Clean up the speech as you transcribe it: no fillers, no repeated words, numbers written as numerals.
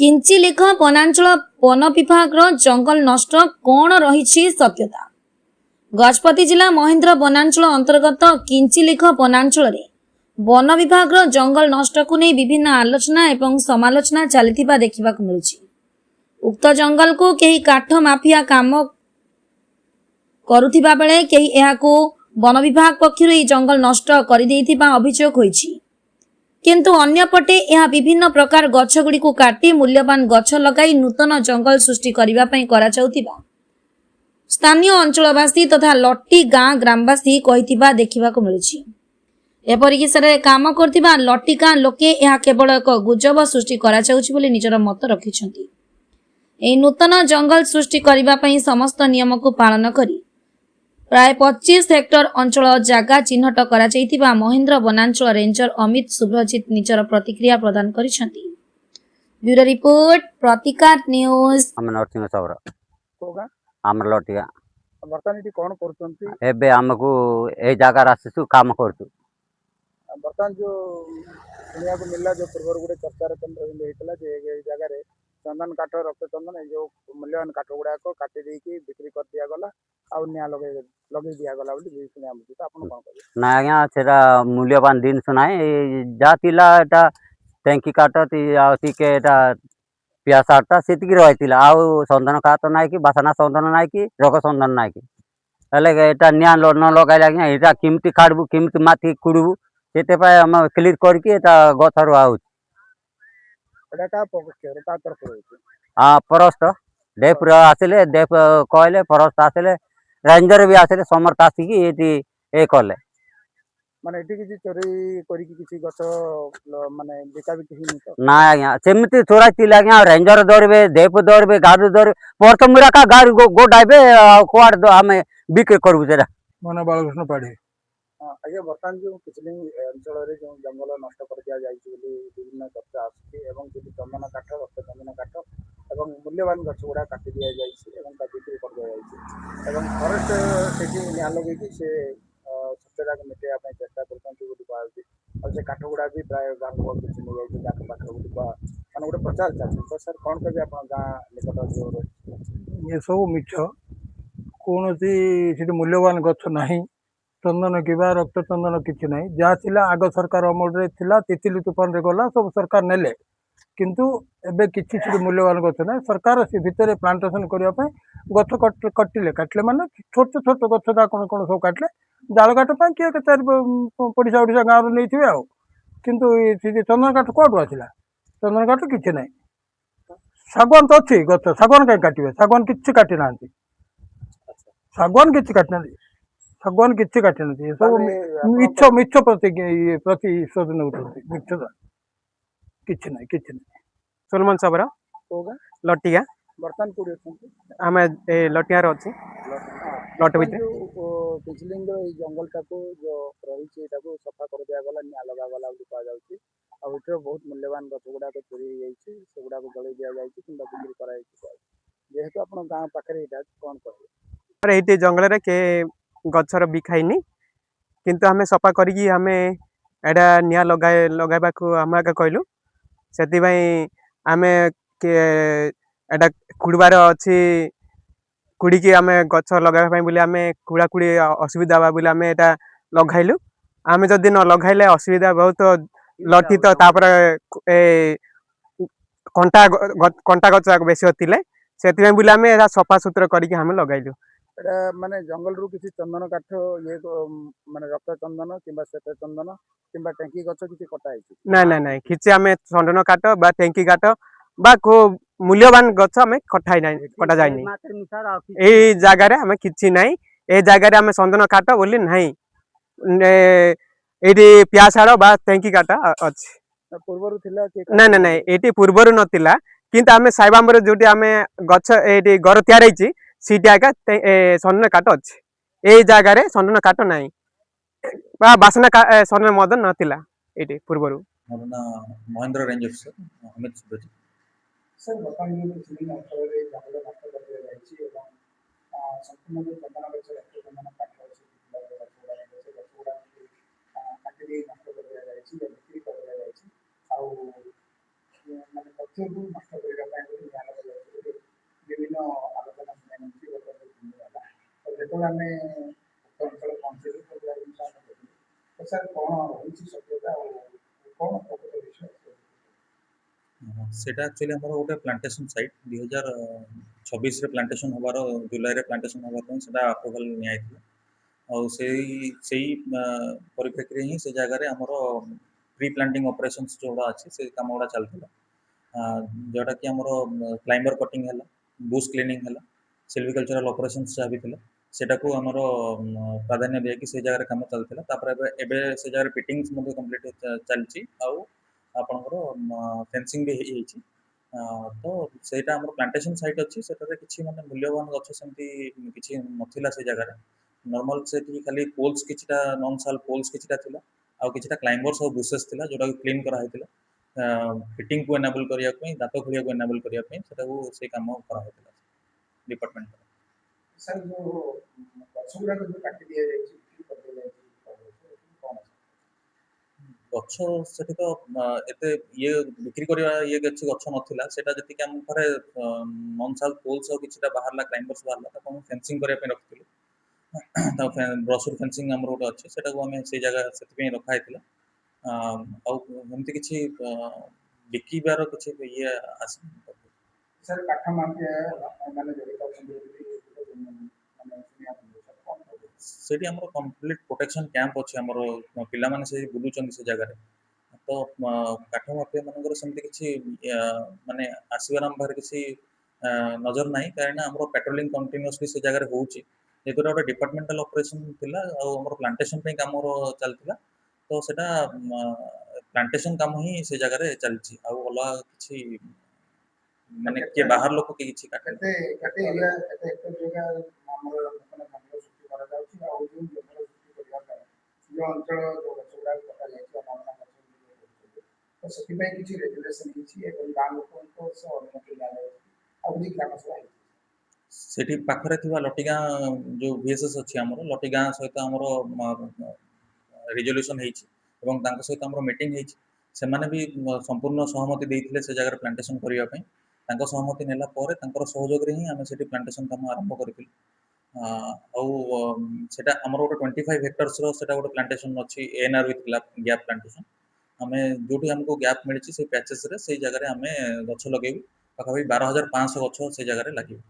किंचिलेख वनांचल वन विभाग जंगल नष्ट कौन रही सत्यता। गजपति जिला महेंद्र वनांचल अंतर्गत किंचिलेख वनांचल वन विभाग जंगल नष्ट को नहीं विभिन्न आलोचना एवं समालोचना चली देखा मिलूँ। उक्त जंगल को कई काठ माफिया काम करुथिबा बेले कई एहाकू वन विभाग पक्षरु ई जंगल नष्ट कर अभियोग होईछि। किंतु अन्यपटे यह विभिन्न प्रकार गछगुड़ी को काटी मूल्यवान गछ लगाई नूतन जंगल सृष्टि करने करा स्थानीय अंचलवासी तथा लट्टी गाँ ग्रामवासी कहिथिबा देखिबाकु मिलुछि। एपरिक सेरे काम करथिबा लट्टी गाँ लोके यह केवल एक गुजब सृष्टि करा जाउछि बोली निजर मत रखिछन्ति। एही नूतन जंगल सृष्टि करबा पई समस्त नियम को पालन करी प्राय 25 हेक्टर अंचल जगह चिन्हट करा जाइतिबा महेंद्र वनांचल रेंजर अमित सुब्रजित निजर प्रतिक्रिया प्रदान करिसन्ति। ब्यूरो रिपोर्ट प्रतिकार न्यूज। हम नरसिंह सबरा कोगा आमर लटिया बर्तमान इटी कोन करचंती एबे हमकु ए जगह आसीसु काम करतु। बर्तमान जो सुनिया को मिलला जो पूर्व गुटे चर्चा केन्द्र हेतला जे ए जगह रे चंदन काठ रक्त चंदन ए जो मूल्यवान काठ गुडा को काटी दे की बिक्री कर दिया गला आ निया लगे दिया गला बोली सुनिया मुझे तो आपन कोन कहबे ना आज्ञा सेटा मूल्यवान दिन सुनाए जातिला एटा टैंकी काट टिके एटा पियासाटा सेतिकी रहितिला आ संदन काट नाय कि बासना संदन नाय कि रोग संदन नाय कि हेले एटा निया न लगाइला आज्ञा एटा किमती काटबु किमती माथि कुडबु सेते पाए हम क्लियर करके एटा गथरु आउ एटा का पक्ष का तरफ रहिছে परस्त डेप आसिले डेप कहले परस्त आसिले रेंजर भी आसिले समर्थ आसिकी एटी ए कले माने एटी किसी चोरी करी किसी गछ माने बिका बिकी हिनी तो ना आज्ञा सेमती चोरा तिला आज्ञा रेंजर दौड़बे डेप दौड़बे गाड़ी दौड़बे प्रथम का गाड़ी गो डाइबे कुआड हमें बिक्री करबु सेरा मन बालकृष्ण पाड़ी आगे बर्तमान जो किचलिंग अंचल जो जंगल नष्ट कर दिया जाइए विभिन्न चर्चा आसूँ चंदन काठ रक्त चंदन काठ और मूल्यवान गछ गुड़ा काटी दि जाइए बिक्री कर दिया फरेस्ट से निया लगे से सत्यता को मिटेगा चेष्टा कर काठ गुड़ा भी प्राय गाँव लोग किसी नहीं जाए गाँव पाख मान गोटे प्रचार चलती तो सर कौन कहे आप गाँ निकट ये सब मिछ कौन सी मूल्यवान गछ नहीं चंदन किबा रक्त चंदन किसी ना जहाँ थिला आग सरकार अमल रे थिला तितली तूफान रे गला सब सरकार नेले किंतु एबे किछि मूल्यवान गछ ना सरकार से भितर प्लांटेशन करने गछ कटिले काटिले माने छोट छोट गछ कौन कौन सब काटिले जाल काठ किए चार पड़िशा उड़ीसा गाँव नहीं थे आ किंतु चंदन काठ कौटू आसला चंदन काठ किसी ना शागवान तो अच्छी गछ शागवान कहीं काटे शागवान किसी काटी ना शागवान किसी काटी ना शागवान किसी काटी ना सब मिछ मिछ प्रतिशोधन मिछ किसी ना किसी ना सोलमन सबरा होगा लटिया बर्तमान कोड़ी आम लटियार अच्छे लट भी किचलिंग जंगल टाको जो रही सफा कर दिया गला निया लगा गला कह बहुत मूल्यवान गछ गुड़ा चोरी हो गुड़ा जल दि जाए कि बिक्री कर जेहेतु आप गाँव पाखे कौन कहे ये जंगल के गचर बिखाईनी किंतु हमें सफा करी हमें एटा निया लगाइबा आम आगे कहलु से आम एटा कुड़बार अच्छी कुड़ी आम गच लगाई बोली आम कुड़ा कुड़ी असुविधा बा बोली आम एटा लगाइलु आम जदि न लगाइले असुविधा बहुत लटी तो तापर कंटा कंटा गच बेसी होतिले से बोली आम सफा सुतरा करके आम लगाइलु माने जंगल रु किसी चंदन काठ ये माने रक्त चंदन किंबा श्वेत चंदन किंबा टेंकी गछ किसी कटा ना ना ना किसी आम चंदन काठ बा टेंकी काठ बा को मूल्यवान गछ आम कटा कटा जाए ए जगार आम कि ना ए जगार आम चंदन काठ बोली ना ये पियासाड़ बा टेंकी काठ अच्छी ना ना ना ये पूर्वर नाला किंतु आम साइबाम्बर जो आम गछ ये घर तैयार सीटी आगे चंदन काठ अच्छे ये जगार चंदन काठ ना बासना चंदन मदन नाला ये पूर्वर Mahendra range officer Amit Subrajit sir वर्तमान अंचल जंगल नष्ट कर दिया संपूर्ण चंदन गछ चंदन काठ काटी नष्ट कर दिया बिक्री कर दिया माने नष्ट ଯେତେବେଳେ ଆମେ ଅଞ୍ଚଳ ପହଞ୍ଚିଲୁ ସେଗୁଡ଼ା ଜିନିଷ ଆମେ ଦେଖିଲୁ ତ ସାର୍ କ'ଣ ରହିଛି ସତ୍ୟତା ଆଉ କ'ଣ ପ୍ରକୃତ ବିଷୟ ସେଇଟା ଆକ୍ଚୁଆଲି ଆମର ଗୋଟେ ପ୍ଲାଣ୍ଟେସନ୍ ସାଇଟ୍ 2026ରେ ପ୍ଲାଣ୍ଟେସନ୍ ହେବାର ଜୁଲାଇରେ ପ୍ଲାଣ୍ଟେସନ୍ ହେବା ପାଇଁ ସେଇଟା ଆପ୍ରୁଭାଲ୍ ନିଆଯାଇଥିଲା। ଆଉ ସେଇ ପରିପ୍ରେକ୍ଷୀରେ ହିଁ ସେ ଜାଗାରେ ଆମର ପ୍ରି ପ୍ଲାଣ୍ଟିଂ ଅପରେସନ୍ସ ଯେଉଁଗୁଡ଼ା ଅଛି ସେ କାମ ଗୁଡ଼ା ଚାଲିଥିଲା। ଯେଉଁଟାକି ଆମର କ୍ଲାଇମ୍ବର କଟିଂ ହେଲା, ବୁସ୍ କ୍ଲିନିଂ ହେଲା, ସିଲ୍ଭିକଲଚରାଲ ଅପରେସନ୍ସ ଯାହା ବି ଥିଲା ସେଟାକୁ ଆମର ପ୍ରାଧାନ୍ୟ ଦିଆକି ସେ ଜାଗାରେ କାମ ଚାଲିଥିଲା। ତାପରେ ଏବେ ସେ ଜାଗାରେ ଫିଟିଂସ ମଧ୍ୟ କମ୍ପ୍ଲିଟ୍ ଚାଲିଛି ଆଉ ଆପଣଙ୍କର ଫେନ୍ସିଂ ବି ହେଇଯାଇଛି। ତ ସେଇଟା ଆମର ପ୍ଲାଣ୍ଟେସନ୍ ସାଇଟ୍ ଅଛି, ସେଠାରେ କିଛି ମାନେ ମୂଲ୍ୟବାନ ଗଛ ସେମିତି କିଛି ନଥିଲା ସେ ଜାଗାରେ। ନର୍ମାଲ ସେଠି ଖାଲି ପୋଲ୍ସ କିଛିଟା ନନ୍ ସାଲ୍ ପୋଲ୍ସ କିଛିଟା ଥିଲା ଆଉ କିଛିଟା କ୍ଲାଇମ୍ବର୍ସ ଆଉ ବୁସେସ୍ ଥିଲା ଯେଉଁଟାକୁ କ୍ଲିନ୍ କରାହେଇଥିଲା ଫିଟିଂକୁ ଏନାବଲ୍ କରିବା ପାଇଁ, ଗାତ ଖୋଳିବାକୁ ଏନାବଲ୍ କରିବା ପାଇଁ ସେଟାକୁ ସେଇ କାମ କରାହେଇଥିଲା ଡିପାର୍ଟମେଣ୍ଟ। ସାର୍ ଯେଉଁ ଗଛ ଗୁଡ଼ାକ ଯେଉଁ କାଟି ଦିଆଯାଇଛି ବିକ୍ରି କରିଦିଆଯାଇଛି କ'ଣ ଗଛ ସେଠି ତ ଏତେ ଇଏ ବିକ୍ରି କରିବା କିଛି ଗଛ ନଥିଲା। ସେଟା ଯେତିକି ଆମ ଘରେ ନନ୍ ସାଲ୍ ପୋଲ୍ସ ଆଉ କିଛିଟା ବାହାରିଲା କ୍ଲାଇମ୍ବର୍ସ ବାହାରିଲା ତାକୁ ଆମେ ଫେନ୍ସିଂ କରିବା ପାଇଁ ରଖିଥିଲୁ। ତା ବ୍ରସୁର ଫେନ୍ସିଂ ଆମର ଗୋଟେ ଅଛି ସେଟାକୁ ଆମେ ସେଇ ଜାଗା ସେଥିପାଇଁ ରଖା ହେଇଥିଲା। ଆଉ ଏମିତି କିଛି ବିକିବାର କିଛି ଇଏ ଆସିନି। ସାର୍ କାଠ ମାଫିଆ ମାନେ ଜଡ଼ିତ ଅଛନ୍ତି ବୋଲି ମାନେ ଶୁଣିବାକୁ ମିଳୁଛି ସାର୍ କ'ଣ କହିବେ? ସେଠି ଆମର କମ୍ପ୍ଲିଟ୍ ପ୍ରୋଟେକ୍ସନ୍ କ୍ୟାମ୍ପ ଅଛି। ଆମର ପିଲାମାନେ ସେଠି ବୁଲୁଛନ୍ତି ସେ ଜାଗାରେ। ତ କାଠ ମାଫିଆ ମାନଙ୍କର ସେମିତି କିଛି ମାନେ ଆସିବାର ଆମ ପାଖରେ କିଛି ନଜର ନାହିଁ, କାହିଁକି ନା ଆମର ପାଟ୍ରୋଲିଂ କଣ୍ଟିନ୍ୟୁଅସଲି ସେ ଜାଗାରେ ହେଉଛି। ଯେହେତୁ ଗୋଟେ ଡିପାର୍ଟମେଣ୍ଟାଲ ଅପରେସନ୍ ଥିଲା ଆଉ ଆମର ପ୍ଲାଣ୍ଟେସନ୍ ପାଇଁ କାମ ଚାଲିଥିଲା, ତ ସେଟା ପ୍ଲାଣ୍ଟେସନ୍ କାମ ହିଁ ସେ ଜାଗାରେ ଚାଲିଛି। ଆଉ ଅଲଗା କିଛି ମାନେ କିଏ ବାହାର ଲୋକ କିଏ କିଛି କେତେ କେତେ ଏରିଆ କେତେ ହେକ୍ଟର ଜାଗା ଆମର ମାନେ ଜଙ୍ଗଲ ସୃଷ୍ଟି କରାଯାଉଛି ଆଉ ଯେଉଁ ଜଙ୍ଗଲ ସୃଷ୍ଟି କରିବା ପାଇଁ ଯେଉଁ ଅଞ୍ଚଳ ଯେଉଁ ଗଛ ଗୁଡ଼ାକ କଟାଯାଇଛି ଅନାବନା ଗଛ କରୁଛନ୍ତି ତ ସେଥିପାଇଁ କିଛି ରେଗୁଲେସନ୍ ହେଇଛି ଏବଂ ଗାଁ ଲୋକଙ୍କ ସହ ଅନୁମତି ନିଆଯାଉଛି ଆଉ କିଛି ଗ୍ରାମ ସଭା ହେଇଛି। ସେଠି ପାଖରେ ଥିବା ଲଟିଗାଁ ଯେଉଁ ଭିଏସ୍ଏସ୍ ଅଛି ଆମର ଲଟିଗାଁ ସହିତ ଆମର ରିଜଲ୍ୟୁସନ୍ ହେଇଛି ଏବଂ ତାଙ୍କ ସହିତ ଆମର ମିଟିଂ ହେଇଛି। ସେମାନେ ବି ସମ୍ପୂର୍ଣ୍ଣ ସହମତି ଦେଇଥିଲେ ସେ ଜାଗାରେ ପ୍ଲାଣ୍ଟେସନ୍ କରିବା ପାଇଁ। ତାଙ୍କ ସହମତି ନେଲା ପରେ ତାଙ୍କର ସହଯୋଗରେ ହିଁ ଆମେ ସେଠି ପ୍ଲାଣ୍ଟେସନ୍ କାମ ଆରମ୍ଭ କରିଥିଲୁ। ଆଉ ସେଟା ଆମର ଗୋଟେ 25 ହେକ୍ଟର୍ସର ସେଟା ଗୋଟେ ପ୍ଲାଣ୍ଟେସନ୍ ଅଛି ANR ୱିଥ୍ ଗ୍ୟାପ୍ ପ୍ଲାଣ୍ଟେସନ୍। ଆମେ ଯେଉଁଠି ଆମକୁ ଗ୍ୟାପ୍ ମିଳିଛି ସେଇ ପ୍ୟାଚେସ୍ରେ ସେଇ ଜାଗାରେ ଆମେ ଗଛ ଲଗେଇବୁ। ପାଖାପାଖି 12,500 ଗଛ ସେଇ ଜାଗାରେ ଲାଗିବ।